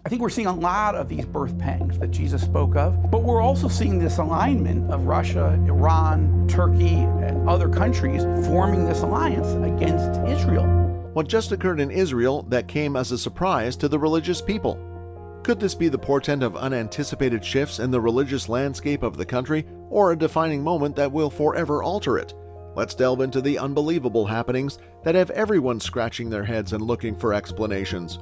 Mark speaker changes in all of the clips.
Speaker 1: I think we're seeing a lot of these birth pangs that Jesus spoke of, but we're also seeing this alignment of Russia, Iran, Turkey, and other countries forming this alliance against Israel.
Speaker 2: What just occurred in Israel that came as a surprise to the religious people? Could this be the portent of unanticipated shifts in the religious landscape of the country, or a defining moment that will forever alter it? Let's delve into the unbelievable happenings that have everyone scratching their heads and looking for explanations.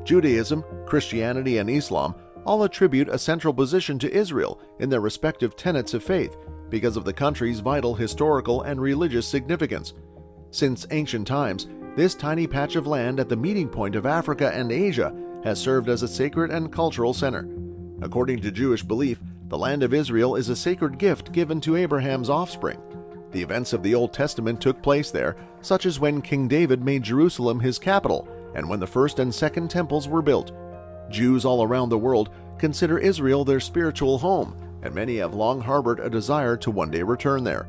Speaker 2: Judaism, Christianity, and Islam all attribute a central position to Israel in their respective tenets of faith because of the country's vital historical and religious significance. Since ancient times, this tiny patch of land at the meeting point of Africa and Asia has served as a sacred and cultural center. According to Jewish belief, the land of Israel is a sacred gift given to Abraham's offspring. The events of the Old Testament took place there, such as when King David made Jerusalem his capital and when the first and second temples were built. Jews all around the world consider Israel their spiritual home, and many have long harbored a desire to one day return there.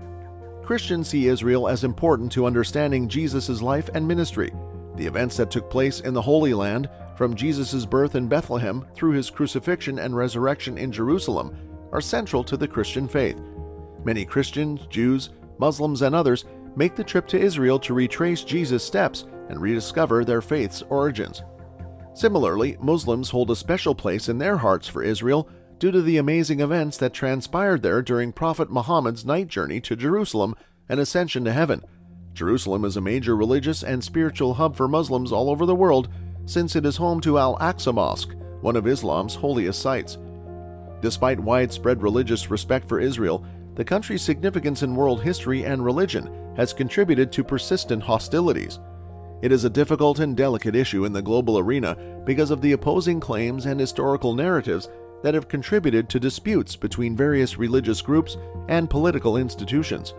Speaker 2: Christians see Israel as important to understanding Jesus' life and ministry. The events that took place in the Holy Land, from Jesus' birth in Bethlehem through his crucifixion and resurrection in Jerusalem, are central to the Christian faith. Many Christians, Jews, Muslims, and others make the trip to Israel to retrace Jesus' steps and rediscover their faith's origins. Similarly, Muslims hold a special place in their hearts for Israel due to the amazing events that transpired there during Prophet Muhammad's night journey to Jerusalem and ascension to heaven. Jerusalem is a major religious and spiritual hub for Muslims all over the world, since it is home to Al-Aqsa Mosque, one of Islam's holiest sites. Despite widespread religious respect for Israel, the country's significance in world history and religion has contributed to persistent hostilities. It is a difficult and delicate issue in the global arena because of the opposing claims and historical narratives that have contributed to disputes between various religious groups and political institutions.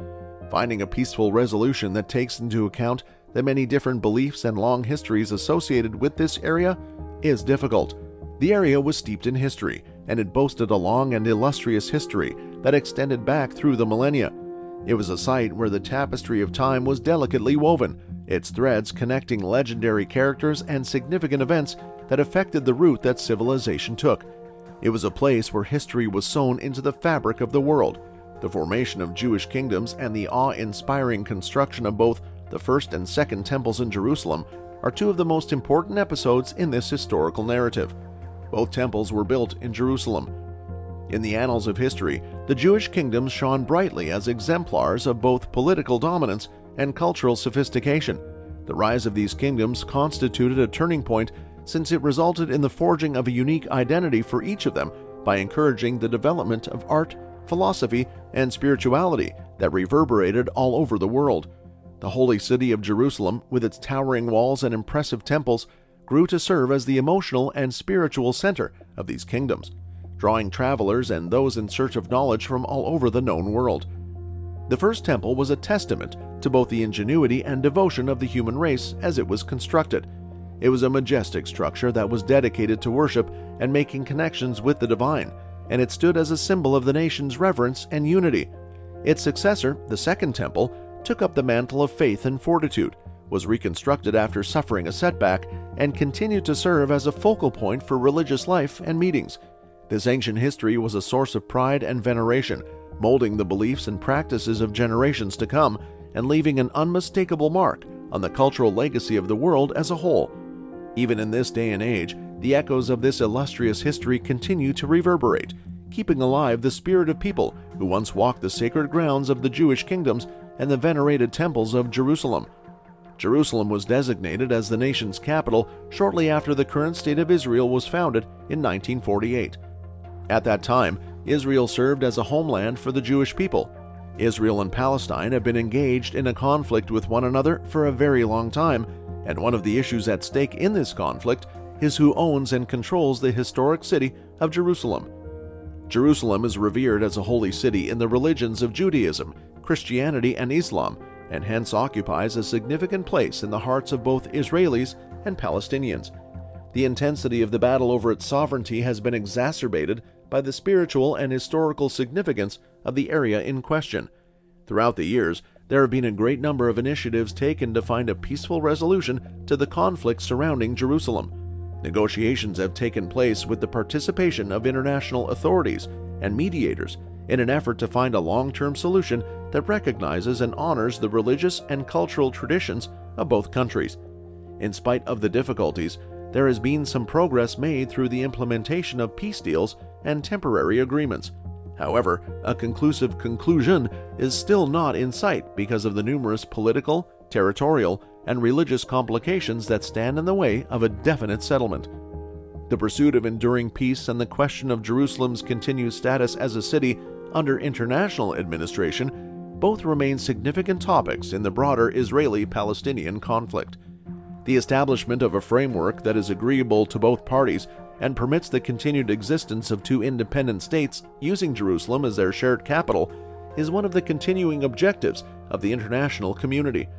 Speaker 2: Finding a peaceful resolution that takes into account the many different beliefs and long histories associated with this area is difficult. The area was steeped in history, and it boasted a long and illustrious history that extended back through the millennia. It was a site where the tapestry of time was delicately woven, its threads connecting legendary characters and significant events that affected the route that civilization took. It was a place where history was sewn into the fabric of the world. The formation of Jewish kingdoms and the awe-inspiring construction of both the first and second temples in Jerusalem are two of the most important episodes in this historical narrative. Both temples were built in Jerusalem. In the annals of history, the Jewish kingdoms shone brightly as exemplars of both political dominance and cultural sophistication. The rise of these kingdoms constituted a turning point since it resulted in the forging of a unique identity for each of them by encouraging the development of art, philosophy, and spirituality that reverberated all over the world. The holy city of Jerusalem, with its towering walls and impressive temples, grew to serve as the emotional and spiritual center of these kingdoms, drawing travelers and those in search of knowledge from all over the known world. The first temple was a testament to both the ingenuity and devotion of the human race as it was constructed. It was a majestic structure that was dedicated to worship and making connections with the divine, and it stood as a symbol of the nation's reverence and unity. Its successor, the Second Temple, took up the mantle of faith and fortitude, was reconstructed after suffering a setback, and continued to serve as a focal point for religious life and meetings. This ancient history was a source of pride and veneration, molding the beliefs and practices of generations to come and leaving an unmistakable mark on the cultural legacy of the world as a whole. Even in this day and age, the echoes of this illustrious history continue to reverberate, keeping alive the spirit of people who once walked the sacred grounds of the Jewish kingdoms and the venerated temples of Jerusalem. Jerusalem was designated as the nation's capital shortly after the current state of Israel was founded in 1948. At that time, Israel served as a homeland for the Jewish people. Israel and Palestine have been engaged in a conflict with one another for a very long time, and one of the issues at stake in this conflict is who owns and controls the historic city of Jerusalem. Jerusalem is revered as a holy city in the religions of Judaism, Christianity, and Islam, and hence occupies a significant place in the hearts of both Israelis and Palestinians. The intensity of the battle over its sovereignty has been exacerbated by the spiritual and historical significance of the area in question. Throughout the years, there have been a great number of initiatives taken to find a peaceful resolution to the conflict surrounding Jerusalem. Negotiations have taken place with the participation of international authorities and mediators in an effort to find a long-term solution that recognizes and honors the religious and cultural traditions of both countries. In spite of the difficulties, there has been some progress made through the implementation of peace deals and temporary agreements. However, a conclusive conclusion is still not in sight because of the numerous political, territorial, and religious complications that stand in the way of a definite settlement. The pursuit of enduring peace and the question of Jerusalem's continued status as a city under international administration both remain significant topics in the broader Israeli-Palestinian conflict. The establishment of a framework that is agreeable to both parties and permits the continued existence of two independent states using Jerusalem as their shared capital is one of the continuing objectives of the international community.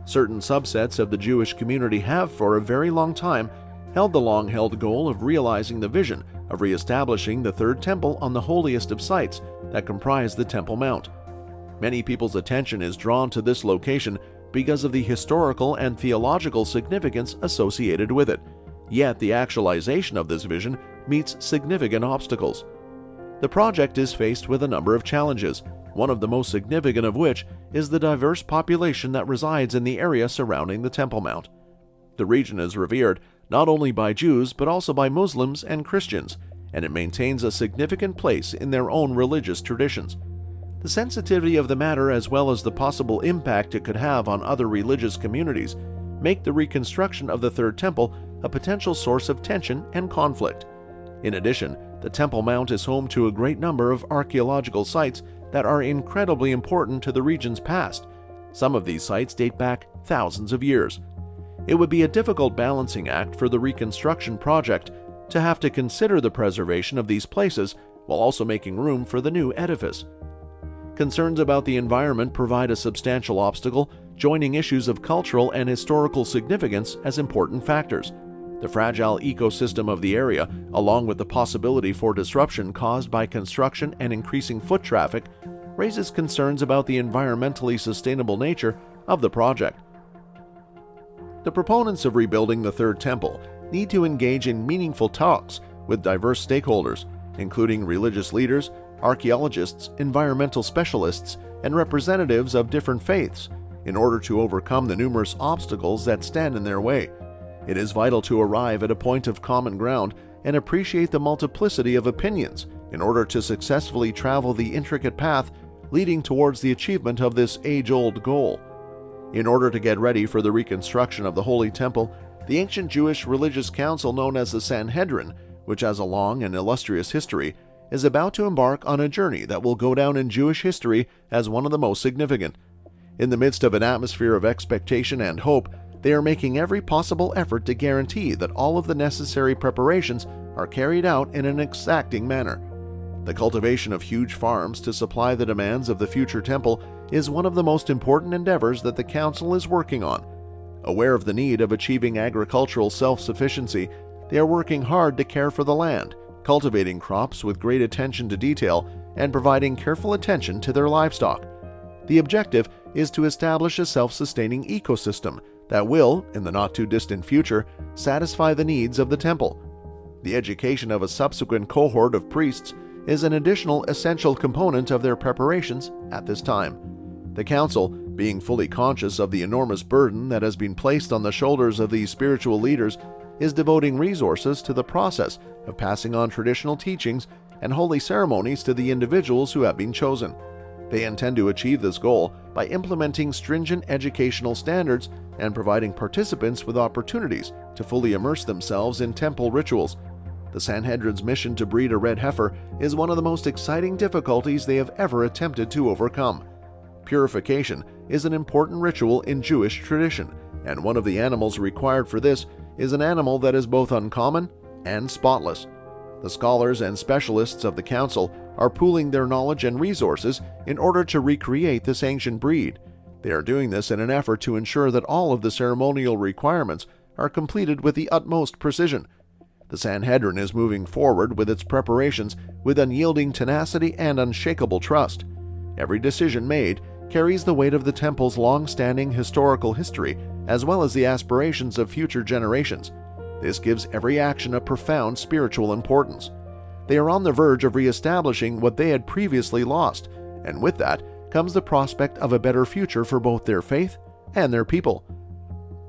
Speaker 2: Certain subsets of the Jewish community have, for a very long time, held the long-held goal of realizing the vision of reestablishing the Third Temple on the holiest of sites that comprise the Temple Mount. Many people's attention is drawn to this location because of the historical and theological significance associated with it, yet the actualization of this vision meets significant obstacles. The project is faced with a number of challenges, one of the most significant of which is the diverse population that resides in the area surrounding the Temple Mount. The region is revered not only by Jews but also by Muslims and Christians, and it maintains a significant place in their own religious traditions. The sensitivity of the matter, as well as the possible impact it could have on other religious communities, make the reconstruction of the Third Temple a potential source of tension and conflict. In addition, the Temple Mount is home to a great number of archaeological sites that are incredibly important to the region's past. Some of these sites date back thousands of years. It would be a difficult balancing act for the reconstruction project to have to consider the preservation of these places while also making room for the new edifice. Concerns about the environment provide a substantial obstacle, joining issues of cultural and historical significance as important factors. The fragile ecosystem of the area, along with the possibility for disruption caused by construction and increasing foot traffic, raises concerns about the environmentally sustainable nature of the project. The proponents of rebuilding the Third Temple need to engage in meaningful talks with diverse stakeholders, including religious leaders, archaeologists, environmental specialists, and representatives of different faiths, in order to overcome the numerous obstacles that stand in their way. It is vital to arrive at a point of common ground and appreciate the multiplicity of opinions in order to successfully travel the intricate path leading towards the achievement of this age-old goal. In order to get ready for the reconstruction of the Holy Temple, the ancient Jewish religious council known as the Sanhedrin, which has a long and illustrious history, is about to embark on a journey that will go down in Jewish history as one of the most significant. In the midst of an atmosphere of expectation and hope, they are making every possible effort to guarantee that all of the necessary preparations are carried out in an exacting manner. The cultivation of huge farms to supply the demands of the future temple is one of the most important endeavors that the council is working on. Aware of the need of achieving agricultural self-sufficiency, they are working hard to care for the land, cultivating crops with great attention to detail, and providing careful attention to their livestock. The objective is to establish a self-sustaining ecosystem that will, in the not-too-distant future, satisfy the needs of the temple. The education of a subsequent cohort of priests is an additional essential component of their preparations at this time. The council, being fully conscious of the enormous burden that has been placed on the shoulders of these spiritual leaders, is devoting resources to the process of passing on traditional teachings and holy ceremonies to the individuals who have been chosen. They intend to achieve this goal by implementing stringent educational standards and providing participants with opportunities to fully immerse themselves in temple rituals. The Sanhedrin's mission to breed a red heifer is one of the most exciting difficulties they have ever attempted to overcome. Purification is an important ritual in Jewish tradition, and one of the animals required for this is an animal that is both uncommon and spotless. The scholars and specialists of the council are pooling their knowledge and resources in order to recreate this ancient breed. They are doing this in an effort to ensure that all of the ceremonial requirements are completed with the utmost precision. The Sanhedrin is moving forward with its preparations with unyielding tenacity and unshakable trust. Every decision made carries the weight of the temple's long-standing historical history as well as the aspirations of future generations. This gives every action a profound spiritual importance. They are on the verge of reestablishing what they had previously lost, and with that comes the prospect of a better future for both their faith and their people.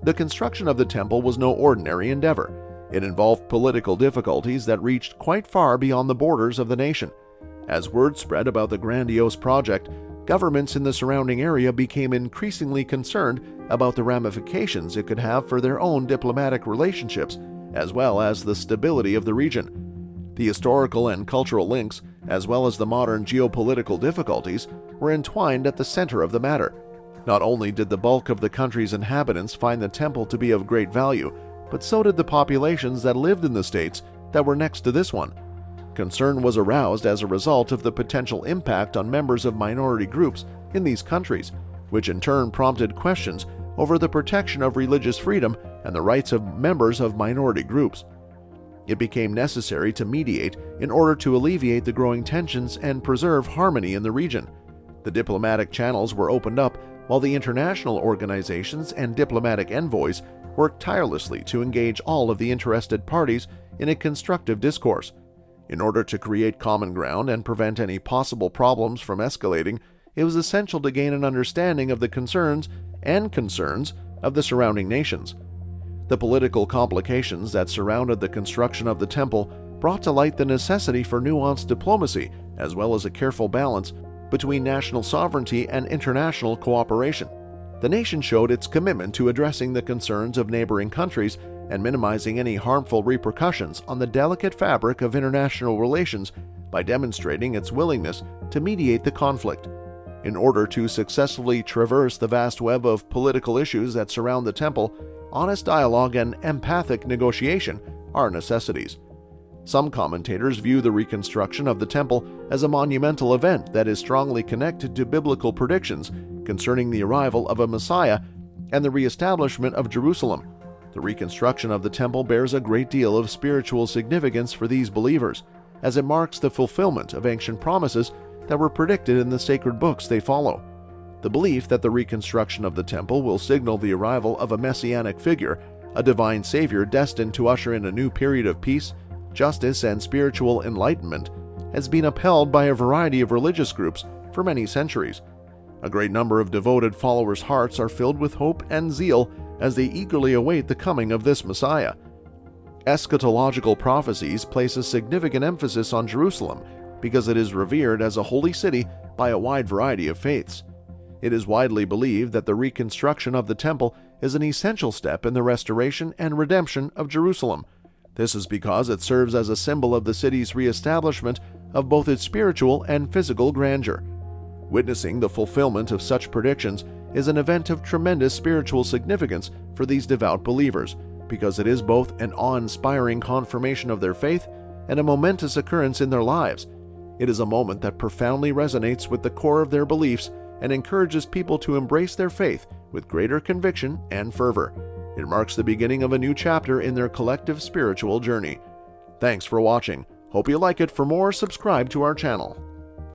Speaker 2: The construction of the temple was no ordinary endeavor. It involved political difficulties that reached quite far beyond the borders of the nation. As word spread about the grandiose project, governments in the surrounding area became increasingly concerned about the ramifications it could have for their own diplomatic relationships, as well as the stability of the region. The historical and cultural links, as well as the modern geopolitical difficulties, were entwined at the center of the matter. Not only did the bulk of the country's inhabitants find the temple to be of great value, but so did the populations that lived in the states that were next to this one. Concern was aroused as a result of the potential impact on members of minority groups in these countries, which in turn prompted questions over the protection of religious freedom and the rights of members of minority groups. It became necessary to mediate in order to alleviate the growing tensions and preserve harmony in the region. The diplomatic channels were opened up, while the international organizations and diplomatic envoys worked tirelessly to engage all of the interested parties in a constructive discourse. In order to create common ground and prevent any possible problems from escalating, it was essential to gain an understanding of the concerns of the surrounding nations. The political complications that surrounded the construction of the temple brought to light the necessity for nuanced diplomacy, as well as a careful balance between national sovereignty and international cooperation. The nation showed its commitment to addressing the concerns of neighboring countries and minimizing any harmful repercussions on the delicate fabric of international relations by demonstrating its willingness to mediate the conflict. In order to successfully traverse the vast web of political issues that surround the temple, honest dialogue and empathic negotiation are necessities. Some commentators view the reconstruction of the temple as a monumental event that is strongly connected to biblical predictions concerning the arrival of a Messiah and the reestablishment of Jerusalem. The reconstruction of the temple bears a great deal of spiritual significance for these believers, as it marks the fulfillment of ancient promises that were predicted in the sacred books they follow. The belief that the reconstruction of the temple will signal the arrival of a messianic figure, a divine savior destined to usher in a new period of peace, justice, and spiritual enlightenment, has been upheld by a variety of religious groups for many centuries. A great number of devoted followers' hearts are filled with hope and zeal as they eagerly await the coming of this Messiah. Eschatological prophecies place a significant emphasis on Jerusalem because it is revered as a holy city by a wide variety of faiths. It is widely believed that the reconstruction of the temple is an essential step in the restoration and redemption of Jerusalem. This is because it serves as a symbol of the city's reestablishment of both its spiritual and physical grandeur. Witnessing the fulfillment of such predictions is an event of tremendous spiritual significance for these devout believers, because it is both an awe-inspiring confirmation of their faith and a momentous occurrence in their lives. It is a moment that profoundly resonates with the core of their beliefs and encourages people to embrace their faith with greater conviction and fervor. It marks the beginning of a new chapter in their collective spiritual journey. Thanks for watching. Hope you like it. For more, subscribe to our channel.